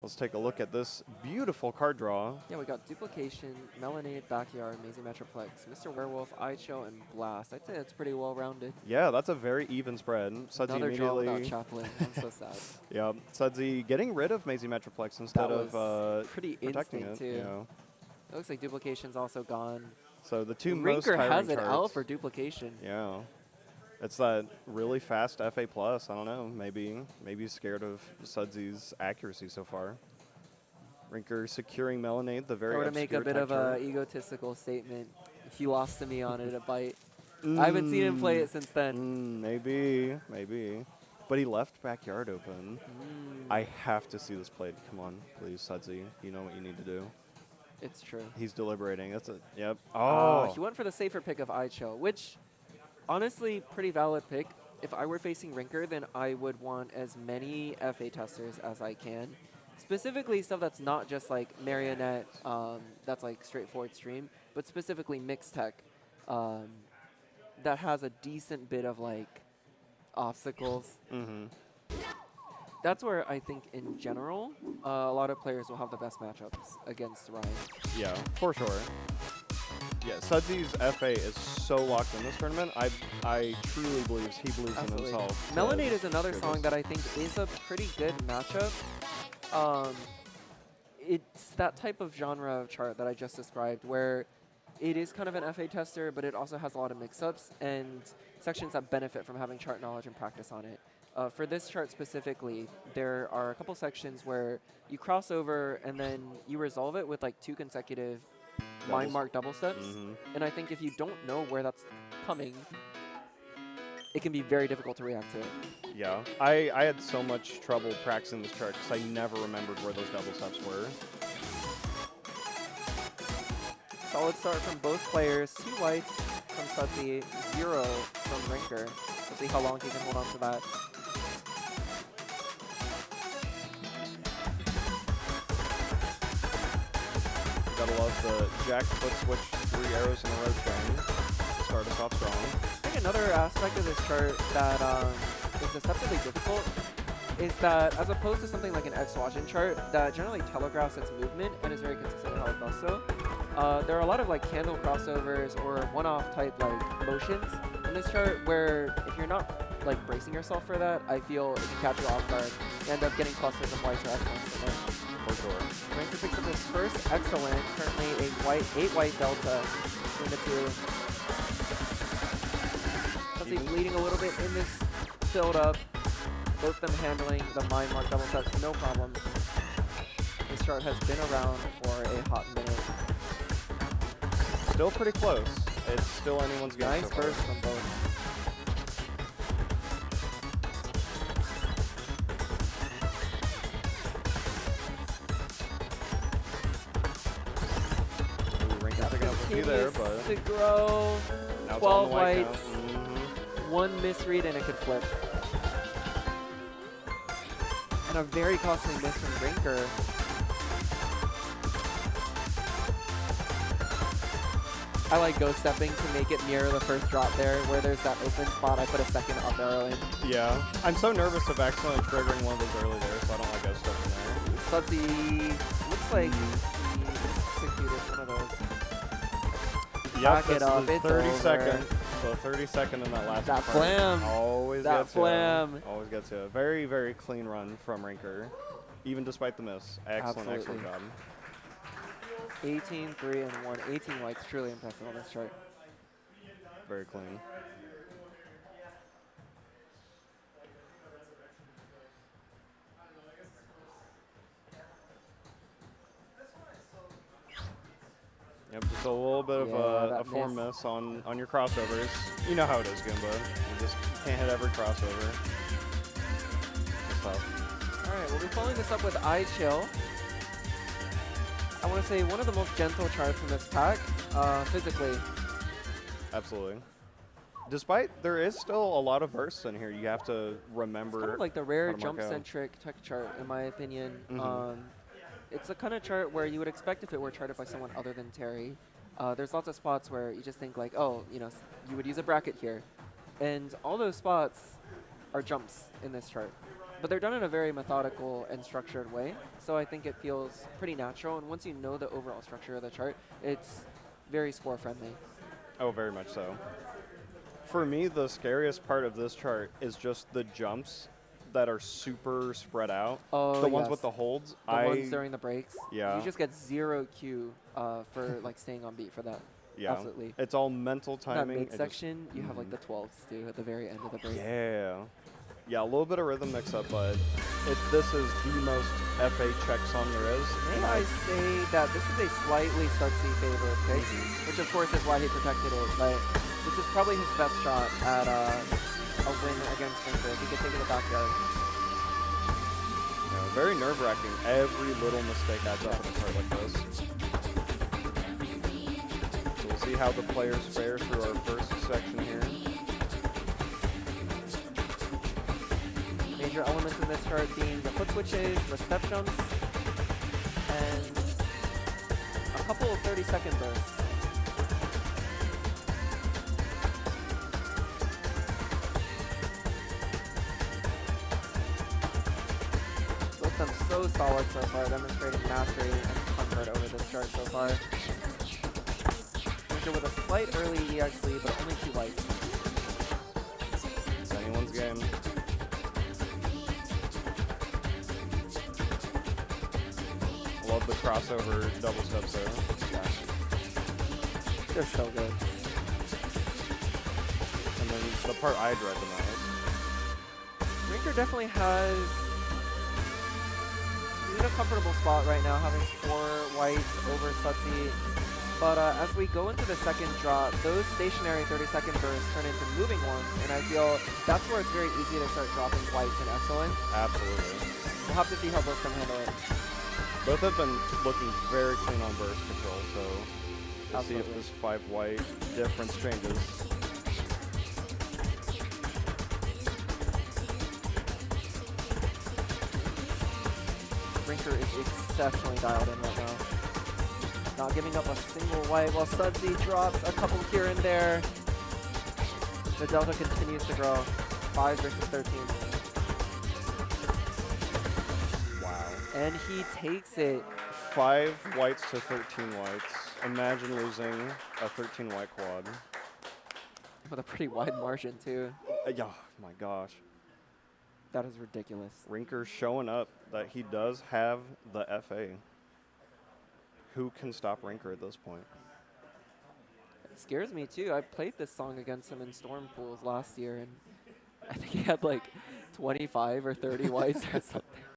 Let's take a look at this beautiful card draw. Yeah, we got Duplication, Melanade, Backyard, Amazing Metroplex, Mr. Werewolf, Icho, and Blast. I'd say that's pretty well-rounded. Yeah, that's a very even spread. Sudzi Another draw immediately. without Chaplain. I'm so sad. Yeah, Sudzi getting rid of Mazy Metroplex instead That was of pretty protecting instant, it. too. Yeah. It looks like Duplication's also gone. So the two most Rynker tiring has it charts. out for Duplication. Yeah. It's that really fast FA+. I don't know. Maybe he's scared of Sudzi's accuracy so far. Rynker securing Melanade, the very Or to make a bit of a an egotistical statement, he lost to me on it a bite. I haven't seen him play it since then. Maybe. But he left Backyard open. I have to see this played. Come on, please, Sudzi. You know what you need to do. It's true. He's deliberating. That's it. Yep. Oh. He went for the safer pick of Icho, which, honestly, pretty valid pick. If I were facing Rynker, then I would want as many FA testers as I can. Specifically stuff that's not just like Marionette, that's like straightforward stream, but specifically mixed tech that has a decent bit of like obstacles. That's where I think in general, a lot of players will have the best matchups against Ryan. Yeah, for sure. Yeah, Sudzi's FA is so locked in this tournament. I truly believe he believes in himself. Melanade is another song that I think is a pretty good matchup. It's that type of genre of chart that I just described where it is kind of an FA tester, but it also has a lot of mix-ups and sections that benefit from having chart knowledge and practice on it. For this chart specifically, there are a couple sections where you cross over and then you resolve it with like 2 consecutive mind mark double steps. And I think if you don't know where that's coming, it can be very difficult to react to it. Yeah, I had so much trouble practicing this chart because I never remembered where those double steps were. Solid start from both players. 2 whites from Sudzi, 0 from Rynker. We'll see how long he can hold on to that. Gotta love the jack foot switch 3 arrows in a row chain to start us off strong. I think another aspect of this chart that is deceptively difficult is that as opposed to something like an X-Swatching chart that generally telegraphs its movement and is very consistent in how it does so, there are a lot of like candle crossovers or one-off type like motions in this chart where if you're not like bracing yourself for that, I feel it can catch you off guard and end up getting clusters of whites or excellence in there. For sure. Rynker picks up his first excellent, currently a 8 white delta between the two. Sudzi bleeding a little bit in this build up. Both them handling the mind mark double sets, no problem. This chart has been around for a hot minute. Still pretty close. It's still anyone's game. Nice so burst from both. There, but to grow. now 12 white whites. 1 misread and it could flip. And a very costly miss from Rynker. I like ghost stepping to make it mirror the first drop there, where there's that open spot. I put a second up arrow in. Yeah, I'm so nervous of accidentally triggering one of those early there, so I don't like ghost stepping there. Sudzi looks like he executed one of those. Yep, Back it up, the it's 30 over. second. So 30 second in that last That part. flam. Always That gets flam. you. Always gets you. Very, very clean run from Rynker, even despite the miss. Excellent, excellent job. 18, 3, and 1. 18 whites. Truly impressive on this chart. Very clean. Yep, just a little bit of a form miss on your crossovers. You know how it is, Goomba. You just can't hit every crossover. It's tough. All right, we'll be following this up with iChill. I want to say one of the most gentle charts in this pack, physically. Absolutely. Despite there is still a lot of bursts in here, you have to remember. It's kind of like the rare jump-centric tech chart, in my opinion. It's a kind of chart where you would expect if it were charted by someone other than Terry. There's lots of spots where you just think like, oh, you know, you would use a bracket here. And all those spots are jumps in this chart. but they're done in a very methodical and structured way. So I think it feels pretty natural. And once you know the overall structure of the chart, it's very score friendly. Oh, very much so. For me, the scariest part of this chart is just the jumps that are super spread out. Oh, The ones yes. with the holds. The ones during the breaks. Yeah. You just get 0 Q for like staying on beat for that. Yeah. Absolutely. It's all mental timing. That midsection, you have like the 12s too at the very end of the break. Yeah. Yeah, a little bit of rhythm mix-up, but this is the most FA check song there is. May I say that this is a slightly Sudzi favorite pick, which of course is why he protected it, but this is probably his best shot at a win against Rynker. He could take it in the backyard. Yeah, very nerve-wracking. Every little mistake adds up in a part like this. So we'll see how the players fare through our first section here. Major elements in this chart being the foot switches, the step jumps, and a couple of 30-second bursts. Both of them so solid so far, demonstrating mastery and comfort over this chart so far. Rynker with a slight early EX lead, but only 2 whites. It's anyone's game. Love the crossover double steps there. Yeah. They're so good. And then the part I dread the most. Rynker definitely has... He's in a comfortable spot right now, having 4 whites over Sudzi. But as we go into the second drop, those stationary 30-second bursts turn into moving ones, and I feel that's where it's very easy to start dropping whites in excellence. Absolutely. We'll have to see how both can handle it. Both have been looking very clean on burst control, so we'll see if Absolutely. this 5 white difference changes. Rynker is exceptionally dialed in right now. Not giving up a single white while Sudzi drops a couple here and there. The delta continues to grow. 5 versus 13. Wow. And he takes it. 5 whites to 13 whites. Imagine losing a 13 white quad. With a pretty wide margin, too. Yeah, my gosh. That is ridiculous. Rynker showing up that he does have the FA. Who can stop Rynker at this point? It scares me, too. I played this song against him in Storm Pools last year, and I think he had like 25 or 30 whites or something.